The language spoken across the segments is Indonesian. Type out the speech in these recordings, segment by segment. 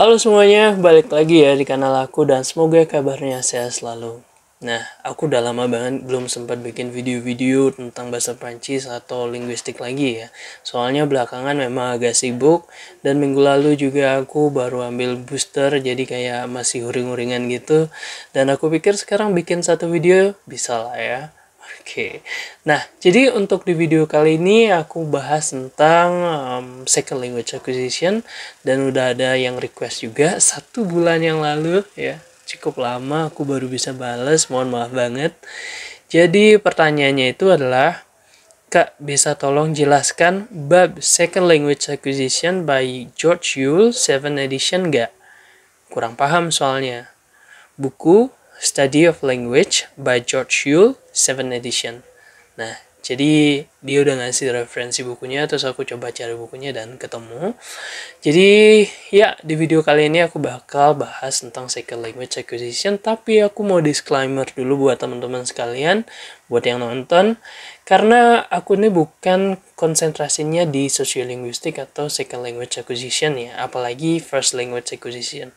Halo semuanya, balik lagi ya di kanal aku dan semoga kabarnya sehat selalu. Nah, aku udah lama banget belum sempat bikin video-video tentang bahasa Prancis atau linguistik lagi ya. Soalnya belakangan memang agak sibuk dan minggu lalu juga aku baru ambil booster jadi kayak masih uring-uringan gitu. Dan aku pikir sekarang bikin satu video bisa lah ya. Oke, nah jadi untuk di video kali ini aku bahas tentang second language acquisition dan udah ada yang request juga 1 bulan yang lalu ya, cukup lama aku baru bisa bales, mohon maaf banget. Jadi pertanyaannya itu adalah, Kak bisa tolong jelaskan bab second language acquisition by George Yule 7 edition gak? Kurang paham soalnya. Buku Study of Language by George Yule 7 edition. Nah, jadi dia udah ngasih referensi bukunya, terus aku coba cari bukunya dan ketemu. Jadi ya di video kali ini aku bakal bahas tentang second language acquisition, tapi aku mau disclaimer dulu buat teman-teman sekalian, buat yang nonton, karena aku ini bukan konsentrasinya di sociolinguistik atau second language acquisition ya, apalagi first language acquisition.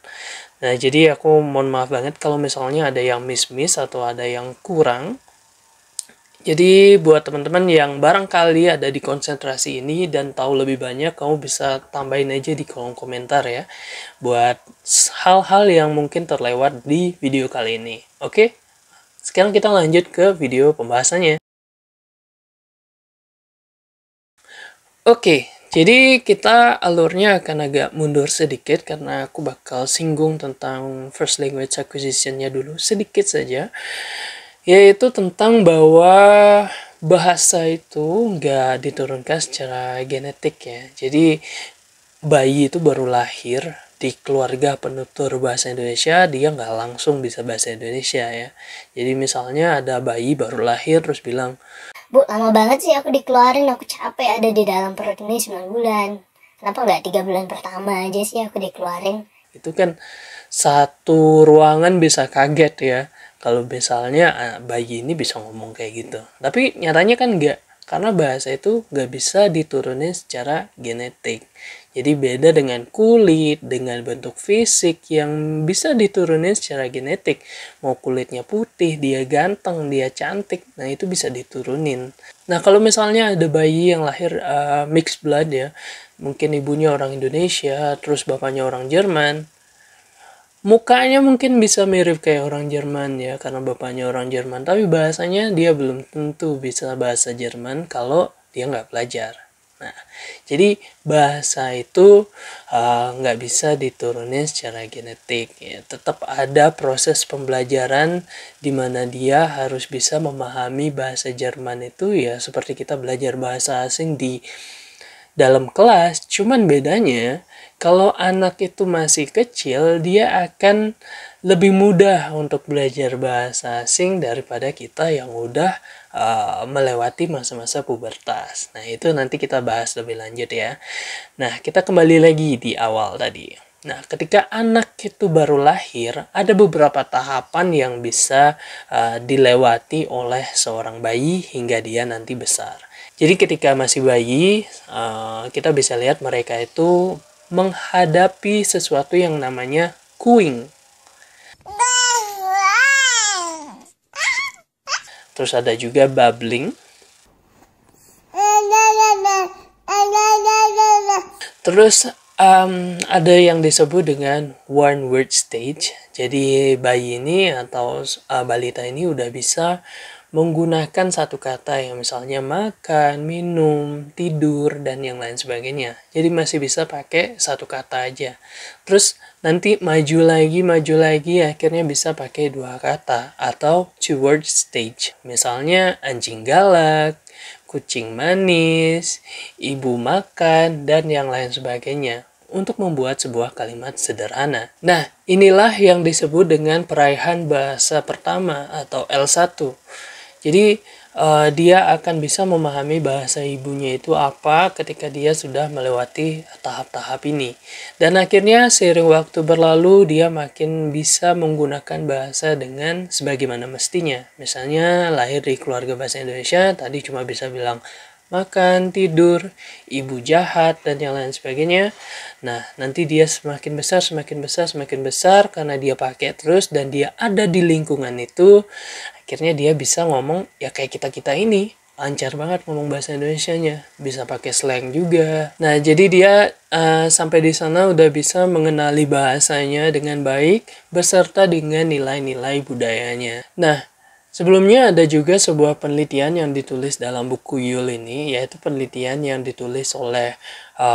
Nah, jadi aku mohon maaf banget kalau misalnya ada yang miss atau ada yang kurang. Jadi buat teman-teman yang barangkali ada di konsentrasi ini dan tahu lebih banyak, kamu bisa tambahin aja di kolom komentar ya. Buat hal-hal yang mungkin terlewat di video kali ini. Oke? Sekarang kita lanjut ke video pembahasannya. Oke, jadi kita alurnya akan agak mundur sedikit karena aku bakal singgung tentang first language acquisition-nya dulu sedikit saja. Yaitu tentang bahwa bahasa itu nggak diturunkan secara genetik ya. Jadi bayi itu baru lahir di keluarga penutur bahasa Indonesia, dia nggak langsung bisa bahasa Indonesia ya. Jadi misalnya ada bayi baru lahir terus bilang, Bu, lama banget sih aku dikeluarin, aku capek ada di dalam perut ini 9 bulan. Kenapa nggak 3 bulan pertama aja sih aku dikeluarin? itu kan satu ruangan bisa kaget ya. Kalau misalnya bayi ini bisa ngomong kayak gitu. Tapi nyatanya kan enggak. Karena bahasa itu nggak bisa diturunin secara genetik. Jadi beda dengan kulit, dengan bentuk fisik yang bisa diturunin secara genetik. Mau kulitnya putih, dia ganteng, dia cantik, nah itu bisa diturunin. Nah kalau misalnya ada bayi yang lahir mixed blood ya, mungkin ibunya orang Indonesia, terus bapaknya orang Jerman, mukanya mungkin bisa mirip kayak orang Jerman ya karena bapaknya orang Jerman, tapi bahasanya dia belum tentu bisa bahasa Jerman kalau dia nggak belajar. Nah, jadi bahasa itu nggak bisa diturunin secara genetik ya. Tetap ada proses pembelajaran di mana dia harus bisa memahami bahasa Jerman itu ya seperti kita belajar bahasa asing di dalam kelas. Cuman bedanya kalau anak itu masih kecil, dia akan lebih mudah untuk belajar bahasa asing daripada kita yang udah melewati masa-masa pubertas. Nah, itu nanti kita bahas lebih lanjut ya. Nah, kita kembali lagi di awal tadi. Nah, ketika anak itu baru lahir, ada beberapa tahapan yang bisa dilewati oleh seorang bayi hingga dia nanti besar. Jadi ketika masih bayi, kita bisa lihat mereka itu menghadapi sesuatu yang namanya cooing. Terus ada juga babbling. Terus ada yang disebut dengan one word stage. Jadi bayi ini atau balita ini udah bisa menggunakan satu kata yang misalnya makan, minum, tidur, dan yang lain sebagainya. Jadi masih bisa pakai satu kata aja. Terus nanti maju lagi, akhirnya bisa pakai 2 kata atau two word stage. Misalnya anjing galak, kucing manis, ibu makan, dan yang lain sebagainya untuk membuat sebuah kalimat sederhana. Nah, inilah yang disebut dengan peraihan bahasa pertama atau L1. Jadi dia akan bisa memahami bahasa ibunya itu apa ketika dia sudah melewati tahap-tahap ini. Dan akhirnya seiring waktu berlalu dia makin bisa menggunakan bahasa dengan sebagaimana mestinya. Misalnya lahir di keluarga bahasa Indonesia, tadi cuma bisa bilang makan, tidur, ibu jahat, dan yang lain sebagainya. Nah, nanti dia semakin besar, semakin besar, semakin besar, karena dia pakai terus dan dia ada di lingkungan itu, akhirnya dia bisa ngomong ya kayak kita-kita ini. Lancar banget ngomong bahasa Indonesianya, bisa pakai slang juga. Nah, jadi dia sampai di sana udah bisa mengenali bahasanya dengan baik, beserta dengan nilai-nilai budayanya. Nah, sebelumnya ada juga sebuah penelitian yang ditulis dalam buku Yule ini, yaitu penelitian yang ditulis oleh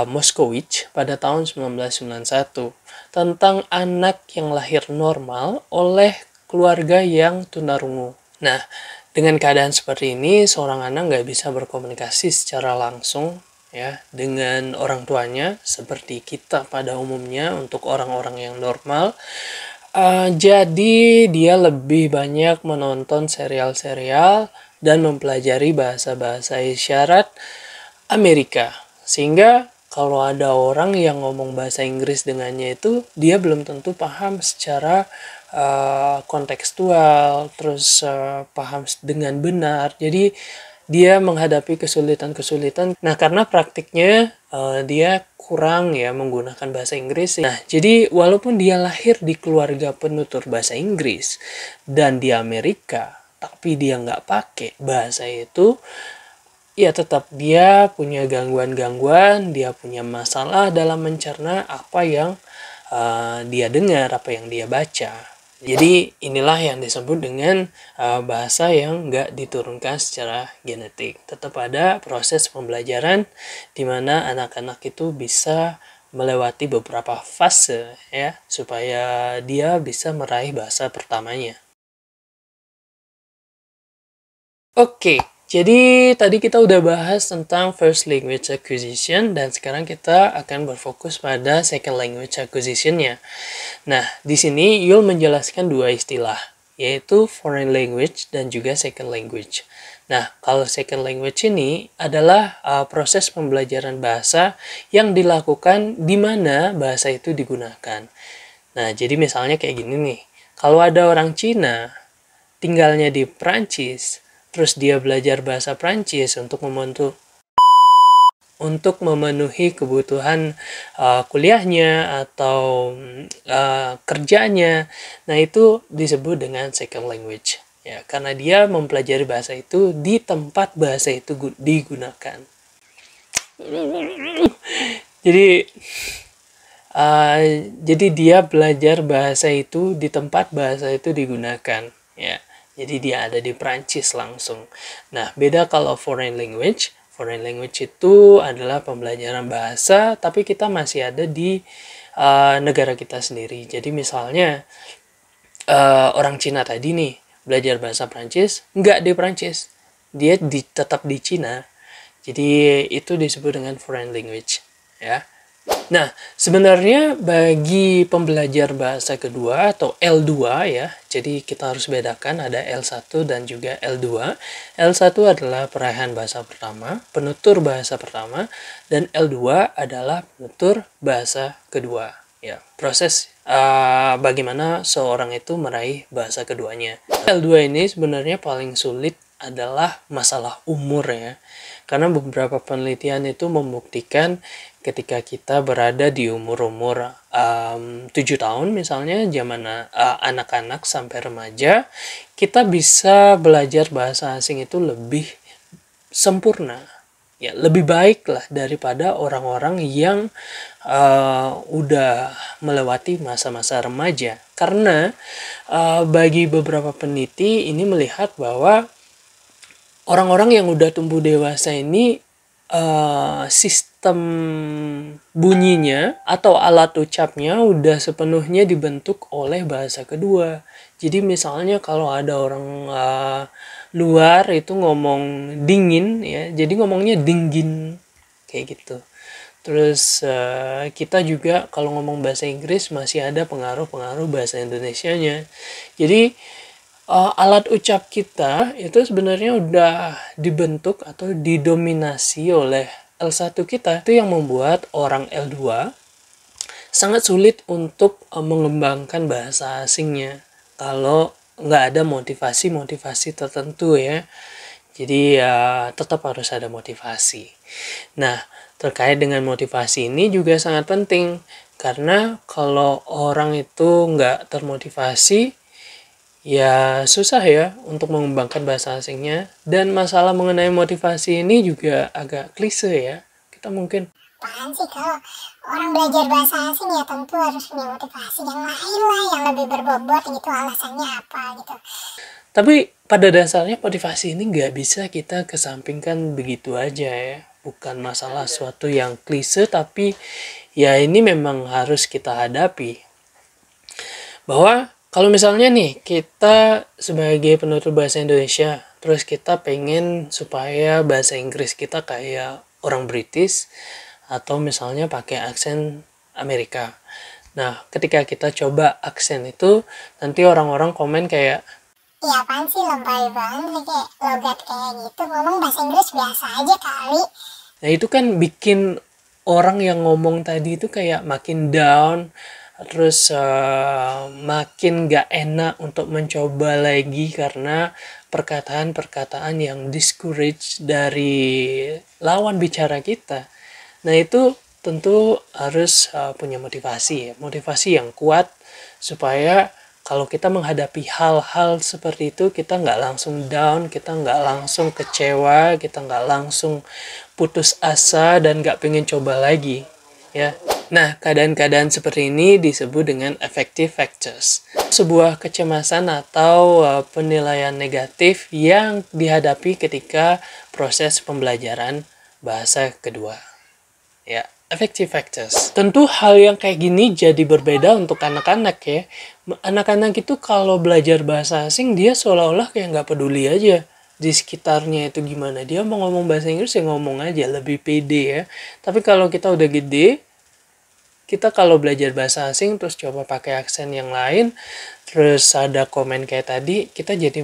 Moskowitz pada tahun 1991 tentang anak yang lahir normal oleh keluarga yang tunarungu. Nah, dengan keadaan seperti ini, seorang anak nggak bisa berkomunikasi secara langsung ya dengan orang tuanya seperti kita pada umumnya untuk orang-orang yang normal. Jadi dia lebih banyak menonton serial-serial dan mempelajari bahasa-bahasa isyarat Amerika. Sehingga kalau ada orang yang ngomong bahasa Inggris dengannya itu, dia belum tentu paham secara kontekstual, terus paham dengan benar. Jadi dia menghadapi kesulitan-kesulitan. Nah, karena praktiknya dia kurang ya menggunakan bahasa Inggris. Nah, jadi walaupun dia lahir di keluarga penutur bahasa Inggris dan di Amerika, tapi dia nggak pakai bahasa itu, ya tetap dia punya gangguan-gangguan, dia punya masalah dalam mencerna apa yang dia dengar, apa yang dia baca. Jadi inilah yang disebut dengan bahasa yang nggak diturunkan secara genetik. Tetap ada proses pembelajaran di mana anak-anak itu bisa melewati beberapa fase ya supaya dia bisa meraih bahasa pertamanya. Oke, jadi tadi kita udah bahas tentang first language acquisition dan sekarang kita akan berfokus pada second language acquisition-nya. Nah, di sini Yul menjelaskan dua istilah, yaitu foreign language dan juga second language. Nah, kalau second language ini adalah proses pembelajaran bahasa yang dilakukan di mana bahasa itu digunakan. Nah, jadi misalnya kayak gini nih. Kalau ada orang Cina tinggalnya di Prancis, terus dia belajar bahasa Prancis untuk memenuhi kebutuhan kuliahnya atau kerjanya. Nah, itu disebut dengan second language. Ya, karena dia mempelajari bahasa itu di tempat bahasa itu digunakan. Jadi jadi dia belajar bahasa itu di tempat bahasa itu digunakan. Ya, jadi dia ada di Prancis langsung. Nah, beda kalau foreign language. Foreign language itu adalah pembelajaran bahasa, tapi kita masih ada di negara kita sendiri. Jadi misalnya orang Cina tadi nih belajar bahasa Prancis, nggak di Prancis, dia tetap di Cina. Jadi itu disebut dengan foreign language, ya. Nah, sebenarnya bagi pembelajar bahasa kedua atau L2 ya, jadi kita harus bedakan ada L1 dan juga L2. L1 adalah peraihan bahasa pertama, penutur bahasa pertama, dan L2 adalah penutur bahasa kedua. Ya, proses bagaimana seorang itu meraih bahasa keduanya. L2 ini sebenarnya paling sulit adalah masalah umur ya. Karena beberapa penelitian itu membuktikan ketika kita berada di umur-umur 7 tahun misalnya, zaman anak-anak sampai remaja, kita bisa belajar bahasa asing itu lebih sempurna. Ya, lebih baik lah daripada orang-orang yang udah melewati masa-masa remaja. Karena bagi beberapa peneliti ini melihat bahwa orang-orang yang udah tumbuh dewasa ini sistem bunyinya atau alat ucapnya udah sepenuhnya dibentuk oleh bahasa kedua. Jadi misalnya kalau ada orang luar itu ngomong dingin ya, jadi ngomongnya dinggin kayak gitu. Terus kita juga kalau ngomong bahasa Inggris masih ada pengaruh-pengaruh bahasa Indonesianya. Jadi alat ucap kita itu sebenarnya udah dibentuk atau didominasi oleh L1 kita. Itu yang membuat orang L2 sangat sulit untuk mengembangkan bahasa asingnya kalau nggak ada motivasi-motivasi tertentu ya. Jadi ya tetap harus ada motivasi. Nah, terkait dengan motivasi ini juga sangat penting. Karena kalau orang itu nggak termotivasi, ya susah ya untuk mengembangkan bahasa asingnya. Dan masalah mengenai motivasi ini juga agak klise ya. Kita mungkin Apaan sih kalau orang belajar bahasa asing ya tentu harus punya motivasi yang lain lah, yang lebih berbobot gitu, alasannya apa gitu. tapi pada dasarnya motivasi ini nggak bisa kita kesampingkan begitu aja ya. Bukan masalah suatu yang klise, tapi ya ini memang harus kita hadapi. Bahwa kalau misalnya nih kita sebagai penutur bahasa Indonesia, terus kita pengen supaya bahasa Inggris kita kayak orang British, atau misalnya pakai aksen Amerika. Nah, ketika kita coba aksen itu, nanti orang-orang komen kayak, Iya apaan sih lebay banget kayak logat kayak gitu, ngomong bahasa Inggris biasa aja kali. nah itu kan bikin orang yang ngomong tadi itu kayak makin down, terus makin gak enak untuk mencoba lagi karena perkataan-perkataan yang discourage dari lawan bicara kita. Nah itu tentu harus punya motivasi ya, motivasi yang kuat supaya kalau kita menghadapi hal-hal seperti itu kita nggak langsung down, kita nggak langsung kecewa, kita nggak langsung putus asa dan nggak pengen coba lagi ya. Nah, keadaan-keadaan seperti ini disebut dengan affective factors. Sebuah kecemasan atau penilaian negatif yang dihadapi ketika proses pembelajaran bahasa kedua. Ya, affective factors. Tentu hal yang kayak gini jadi berbeda untuk anak-anak ya. Anak-anak itu kalau belajar bahasa asing dia seolah-olah kayak nggak peduli aja di sekitarnya itu gimana. Dia mau ngomong bahasa Inggris ya ngomong aja, lebih pede ya. Tapi kalau kita udah gede, kita kalau belajar bahasa asing terus coba pakai aksen yang lain, terus ada komen kayak tadi, kita jadi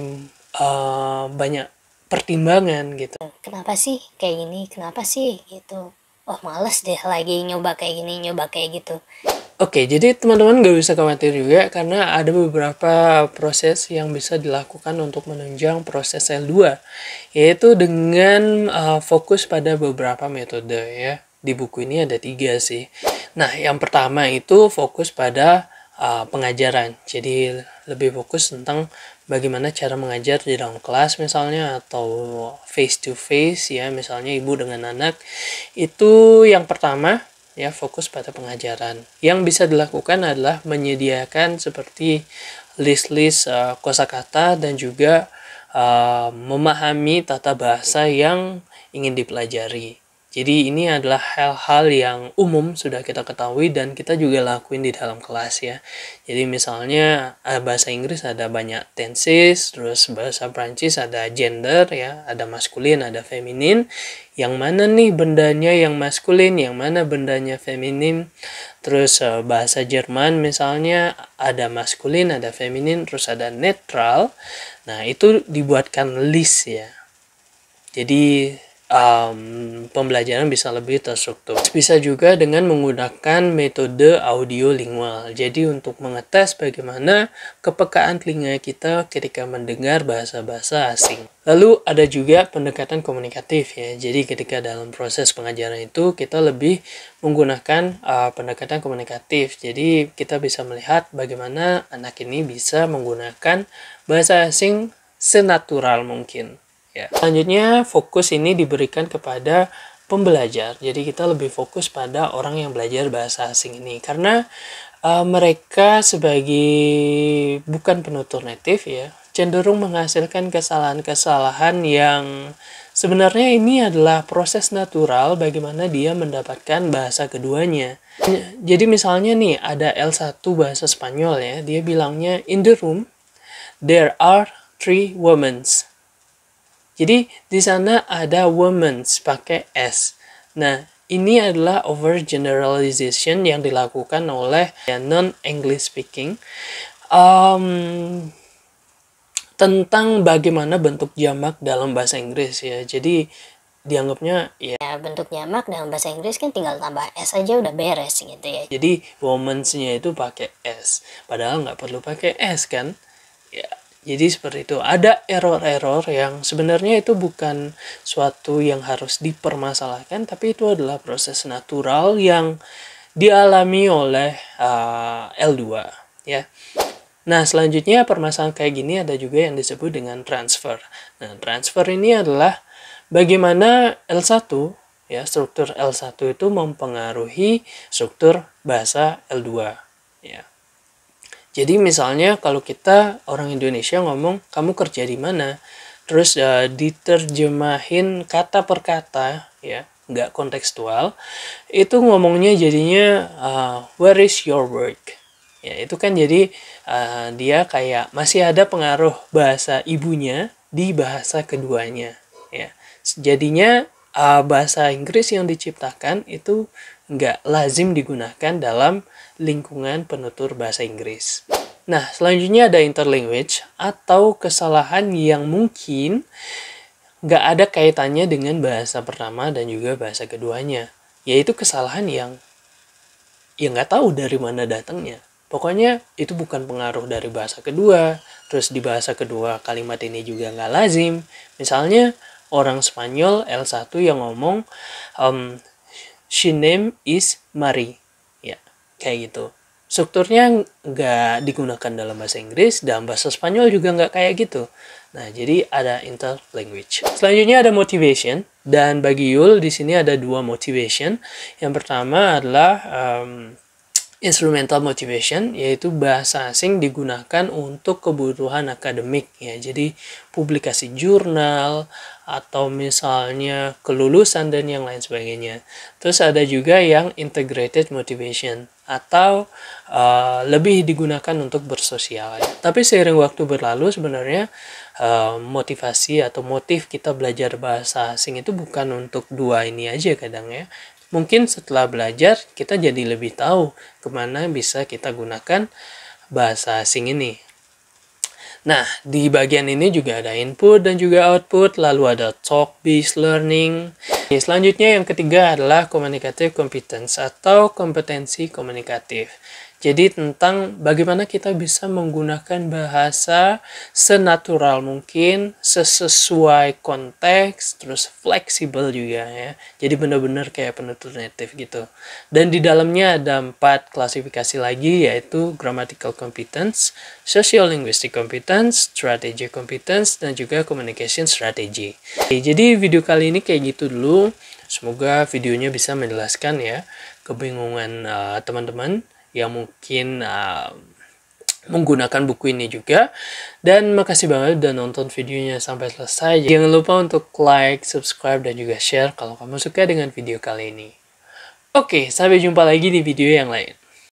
banyak pertimbangan gitu. Kenapa sih kayak gini, kenapa sih gitu, oh males deh lagi nyoba kayak gini, nyoba kayak gitu. Oke, jadi teman-teman gak usah khawatir juga karena ada beberapa proses yang bisa dilakukan untuk menunjang proses L2, yaitu dengan fokus pada beberapa metode ya. Di buku ini ada 3 sih. Nah, yang pertama itu fokus pada pengajaran. Jadi lebih fokus tentang bagaimana cara mengajar di dalam kelas misalnya, atau face to face ya, misalnya ibu dengan anak. Itu yang pertama ya, fokus pada pengajaran. Yang bisa dilakukan adalah menyediakan seperti list-list kosakata dan juga memahami tata bahasa yang ingin dipelajari. Jadi ini adalah hal-hal yang umum sudah kita ketahui dan kita juga lakuin di dalam kelas ya. Jadi misalnya bahasa Inggris ada banyak tenses, terus bahasa Prancis ada gender ya, ada maskulin, ada feminin. Yang mana nih bendanya yang maskulin, yang mana bendanya feminin. Terus bahasa Jerman misalnya ada maskulin, ada feminin, terus ada netral. Nah itu dibuatkan list ya. Jadi pembelajaran bisa lebih terstruktur. Bisa juga dengan menggunakan metode audio lingual. Jadi untuk mengetes bagaimana kepekaan telinga kita ketika mendengar bahasa-bahasa asing. Lalu ada juga pendekatan komunikatif ya. Jadi ketika dalam proses pengajaran itu kita lebih menggunakan pendekatan komunikatif. Jadi kita bisa melihat bagaimana anak ini bisa menggunakan bahasa asing senatural mungkin. Ya. Selanjutnya fokus ini diberikan kepada pembelajar. Jadi kita lebih fokus pada orang yang belajar bahasa asing ini karena mereka sebagai bukan penutur native ya, cenderung menghasilkan kesalahan-kesalahan yang sebenarnya ini adalah proses natural bagaimana dia mendapatkan bahasa keduanya. Jadi misalnya nih ada L1 bahasa Spanyol ya, dia bilangnya in the room there are 3 women. Jadi di sana ada women's pakai S. Nah, ini adalah overgeneralization yang dilakukan oleh non-English speaking tentang bagaimana bentuk jamak dalam bahasa Inggris ya. Jadi dianggapnya ya Bentuk jamak dalam bahasa Inggris kan tinggal tambah S aja udah beres gitu ya. jadi womensnya itu pakai S. Padahal nggak perlu pakai S kan. Ya, Jadi seperti itu, ada error-error yang sebenarnya itu bukan suatu yang harus dipermasalahkan, tapi itu adalah proses natural yang dialami oleh L2 ya. Nah, selanjutnya permasalahan kayak gini ada juga yang disebut dengan transfer. Nah, transfer ini adalah bagaimana L1 ya, struktur L1 itu mempengaruhi struktur bahasa L2 ya. Jadi misalnya kalau kita orang Indonesia ngomong kamu kerja di mana, terus diterjemahin kata per kata ya, nggak kontekstual, itu ngomongnya jadinya where is your work? Ya, itu kan jadi dia kayak masih ada pengaruh bahasa ibunya di bahasa keduanya ya. Jadinya bahasa Inggris yang diciptakan itu nggak lazim digunakan dalam lingkungan penutur bahasa Inggris. Nah, selanjutnya ada interlanguage atau kesalahan yang mungkin nggak ada kaitannya dengan bahasa pertama dan juga bahasa keduanya. Yaitu kesalahan yang nggak tahu dari mana datangnya. Pokoknya itu bukan pengaruh dari bahasa kedua, terus di bahasa kedua kalimat ini juga nggak lazim. Misalnya orang Spanyol L1 yang ngomong she name is Mari. Ya, kayak gitu. Strukturnya nggak digunakan dalam bahasa Inggris dan bahasa Spanyol juga nggak kayak gitu. Nah, jadi ada interlanguage. Selanjutnya ada motivation, dan bagi Yul di sini ada dua motivation. Yang pertama adalah instrumental motivation, yaitu bahasa asing digunakan untuk kebutuhan akademik ya. Jadi publikasi jurnal atau misalnya kelulusan dan yang lain sebagainya. Terus ada juga yang integrated motivation atau lebih digunakan untuk bersosial. Tapi seiring waktu berlalu sebenarnya motivasi atau motif kita belajar bahasa asing itu bukan untuk dua ini aja kadang ya. Mungkin setelah belajar kita jadi lebih tahu kemana bisa kita gunakan bahasa asing ini. Nah, di bagian ini juga ada input dan juga output, lalu ada talk-based learning. Selanjutnya yang ketiga adalah communicative competence atau kompetensi komunikatif. Jadi tentang bagaimana kita bisa menggunakan bahasa senatural mungkin, sesuai konteks, terus fleksibel juga ya. Jadi benar-benar kayak penutur native gitu. Dan di dalamnya ada 4 klasifikasi lagi, yaitu grammatical competence, social linguistic competence, strategic competence, dan juga communication strategy. Jadi video kali ini kayak gitu dulu. Semoga videonya bisa menjelaskan ya kebingungan teman-teman yang mungkin menggunakan buku ini juga. Dan makasih banget udah nonton videonya sampai selesai. Jangan lupa untuk like, subscribe, dan juga share kalau kamu suka dengan video kali ini. Oke, sampai jumpa lagi di video yang lain.